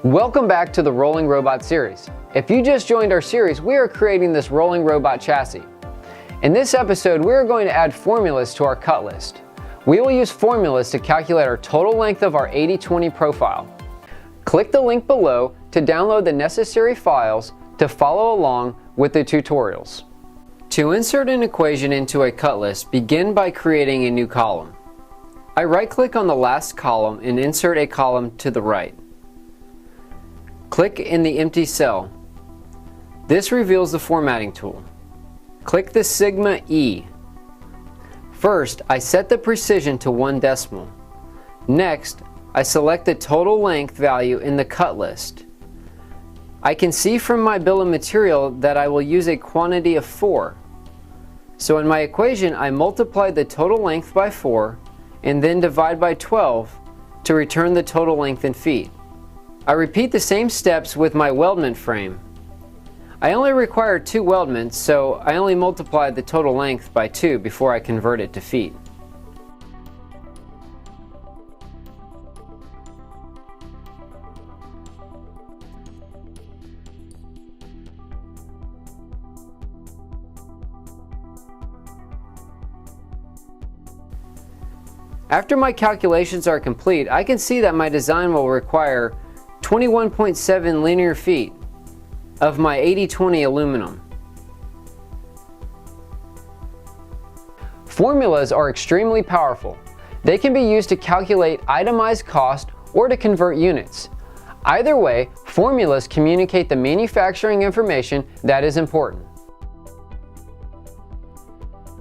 Welcome back to the Rolling Robot series. If you just joined our series, we are creating this rolling robot chassis. In this episode, we are going to add formulas to our cut list. We will use formulas to calculate our total length of our 80/20 profile. Click the link below to download the necessary files to follow along with the tutorials. To insert an equation into a cut list, begin by creating a new column. I right-click on the last column and insert a column to the right. Click in the empty cell. This reveals the formatting tool. Click the sigma E. First, I set the precision to 1 decimal. Next, I select the total length value in the cut list. I can see from my bill of material that I will use a quantity of 4. So in my equation, I multiply the total length by 4 and then divide by 12 to return the total length in feet. I repeat the same steps with my weldment frame. I only require 2 weldments, so I only multiply the total length by 2 before I convert it to feet. After my calculations are complete, I can see that my design will require 21.7 linear feet of my 80/20 aluminum. Formulas are extremely powerful. They can be used to calculate itemized cost or to convert units. Either way, formulas communicate the manufacturing information that is important.